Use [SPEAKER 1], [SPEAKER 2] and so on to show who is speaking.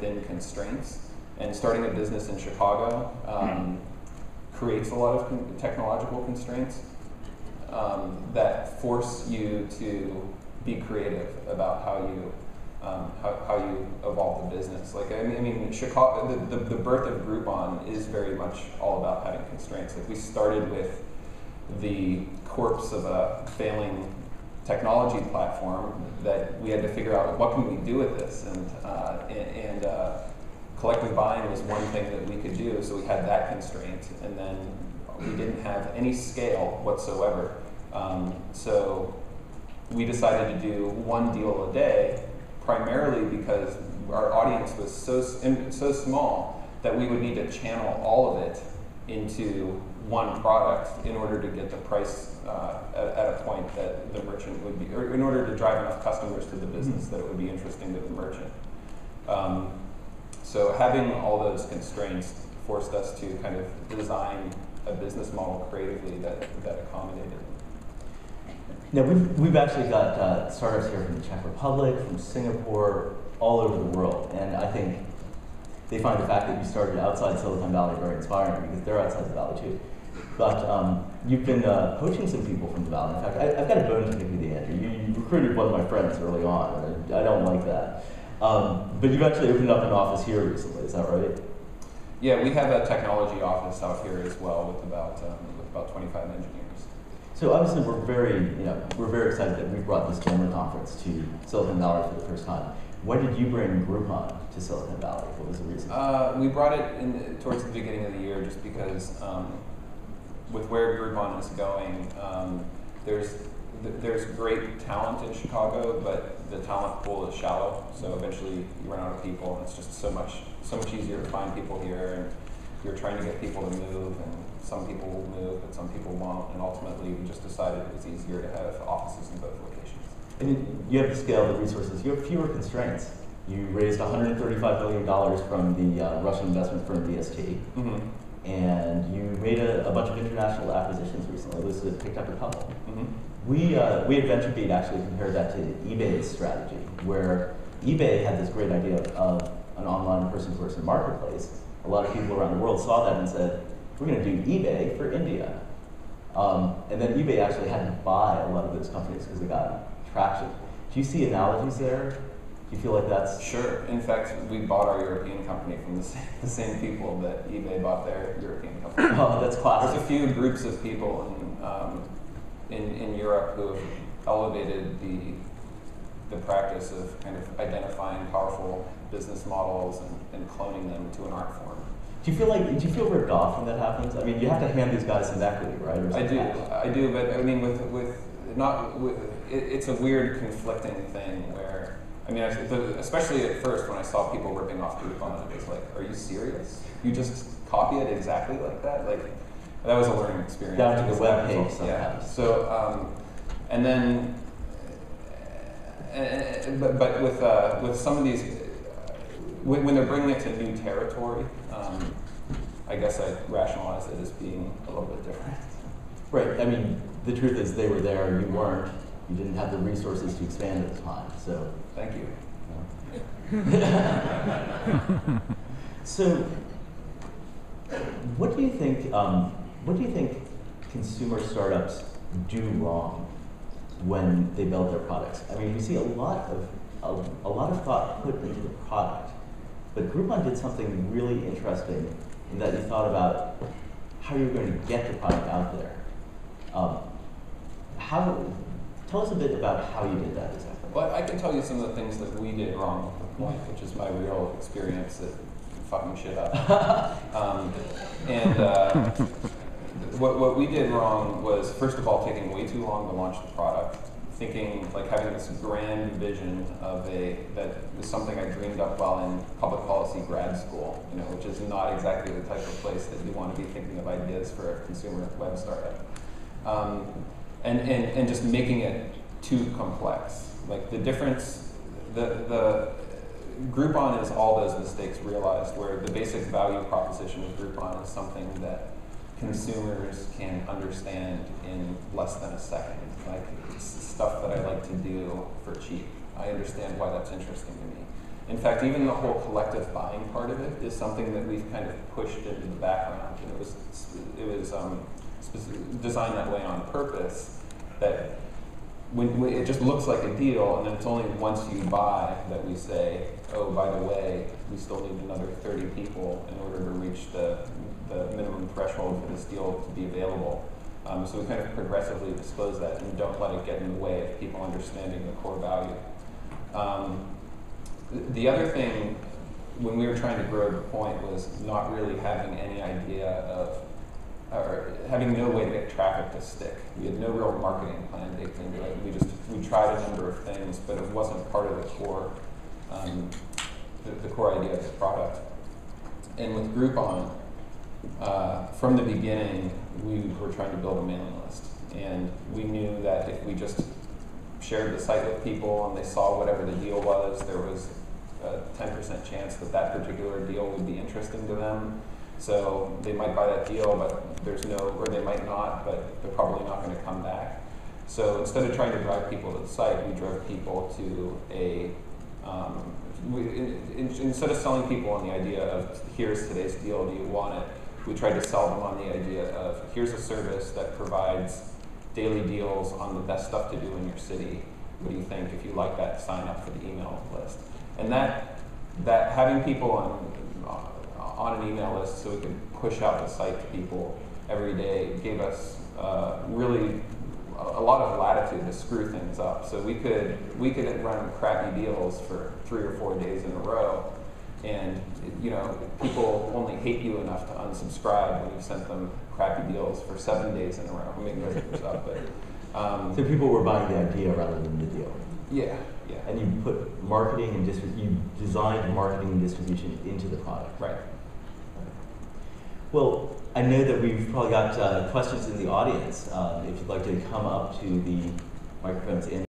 [SPEAKER 1] thin constraints. And starting a business in Chicago creates a lot of technological constraints that force you to be creative about how you evolve the business. Like I mean, Chicago, the birth of Groupon is very much all about having constraints. Like we started with the corpse of a failing technology platform that we had to figure out what can we do with this, and collective buying was one thing that we could do, so we had that constraint, and then we didn't have any scale whatsoever. So we decided to do one deal a day, primarily because our audience was so small that we would need to channel all of it into one product in order to get the price at a point that the merchant would be, or in order to drive enough customers to the business that it would be interesting to the merchant. So having all those constraints forced us to kind of design a business model creatively that accommodated.
[SPEAKER 2] Now we've actually got startups here from the Czech Republic, from Singapore, all over the world, and I think they find the fact that you started outside Silicon Valley very inspiring because they're outside the Valley too. But you've been poaching some people from the Valley. In fact, I've got a bone to pick with you, Andrew. You recruited one of my friends early on, and I don't like that. But you've actually opened up an office here recently, is that right?
[SPEAKER 1] Yeah, we have a technology office out here as well with about 25 engineers.
[SPEAKER 2] So obviously we're very excited that we brought this Gamer Conference to Silicon Valley for the first time. Why did you bring Groupon to Silicon Valley? What was the reason?
[SPEAKER 1] We brought it towards the beginning of the year just because with where Groupon is going, there's great talent in Chicago, but the talent pool is shallow. So eventually you run out of people, and it's just so much easier to find people here. And you're trying to get people to move, and some people will move, but some people won't. And ultimately, we just decided it was easier to have offices in both locations.
[SPEAKER 2] And you have the scale, the resources. You have fewer constraints. You raised $135 million from the Russian investment firm VST. Mm-hmm. And you made a bunch of international acquisitions recently. Lucid picked up a couple. Mm-hmm. We at VentureBeat actually compared that to eBay's strategy, where eBay had this great idea of an online person-to-person marketplace. A lot of people around the world saw that and said, we're going to do eBay for India. And then eBay actually had to buy a lot of those companies because they got traction. Do you see analogies there? Do you feel like that's...
[SPEAKER 1] Sure. In fact, we bought our European company from the same people that eBay bought their European company.
[SPEAKER 2] Oh, that's classic.
[SPEAKER 1] There's a few groups of people in Europe who have elevated the practice of kind of identifying powerful business models and cloning them to an art form.
[SPEAKER 2] Do you feel ripped off when that happens? I mean, you have to hand these guys some equity, right?
[SPEAKER 1] I do, but I mean, it's a weird conflicting thing where, I mean, especially at first when I saw people ripping off Groupon, it was like, are you serious? You just copy it exactly like that? Like, that was a learning experience.
[SPEAKER 2] Down to the web page
[SPEAKER 1] sometimes. Yeah. So, and then, but with some of these, when they're bringing it to new territory, I guess I rationalize it as being a little bit different.
[SPEAKER 2] Right. I mean, the truth is they were there, you weren't. You didn't have the resources to expand at the time. So
[SPEAKER 1] thank you.
[SPEAKER 2] So, what do you think? What do you think consumer startups do wrong when they build their products? I mean, we see a lot of thought put into the product, but Groupon did something really interesting in that you thought about how you're going to get the product out there. Tell us a bit about how you did that exactly.
[SPEAKER 1] Well, I can tell you some of the things that we did wrong with the point, which is my real experience at fucking shit up. What we did wrong was, first of all, taking way too long to launch the product, thinking, like, having this grand vision of that was something I dreamed up while in public policy grad school, which is not exactly the type of place that you want to be thinking of ideas for a consumer web startup. And just making it too complex. Like the difference, the Groupon is all those mistakes realized, where the basic value proposition of Groupon is something that consumers can understand in less than a second. Like, it's stuff that I like to do for cheap. I understand why that's interesting to me. In fact, even the whole collective buying part of it is something that we've kind of pushed into the background, and it was designed that way on purpose. That when it just looks like a deal, and then it's only once you buy that we say, oh, by the way, we still need another 30 people in order to reach the minimum threshold for this deal to be available. So we kind of progressively disclose that and don't let it get in the way of people understanding the core value. The other thing, when we were trying to grow the point, was not really having any idea of, or having no way to get traffic to stick. We had no real marketing plan baked into it. We tried a number of things, but it wasn't part of the core, the core idea of the product. And with Groupon, from the beginning, we were trying to build a mailing list, and we knew that if we just shared the site with people and they saw whatever the deal was, there was a 10% chance that that particular deal would be interesting to them. So they might buy that deal, but there's no, or they might not, but they're probably not going to come back. So instead of trying to drive people to the site, we drove people to a, instead of selling people on the idea of, here's today's deal, do you want it? We tried to sell them on the idea of, here's a service that provides daily deals on the best stuff to do in your city. What do you think? If you like that, sign up for the email list. And that having people on an email list so we could push out the site to people every day gave us really a lot of latitude to screw things up. So we could run crappy deals for 3 or 4 days in a row, and people only hate you enough to unsubscribe when you sent them crappy deals for 7 days in a row. I'm making those up, but
[SPEAKER 2] so people were buying the idea rather than the deal.
[SPEAKER 1] Yeah, yeah.
[SPEAKER 2] And you put marketing and you designed marketing and distribution into the product.
[SPEAKER 1] Right.
[SPEAKER 2] Well, I know that we've probably got questions in the audience. If you'd like to come up to the microphones in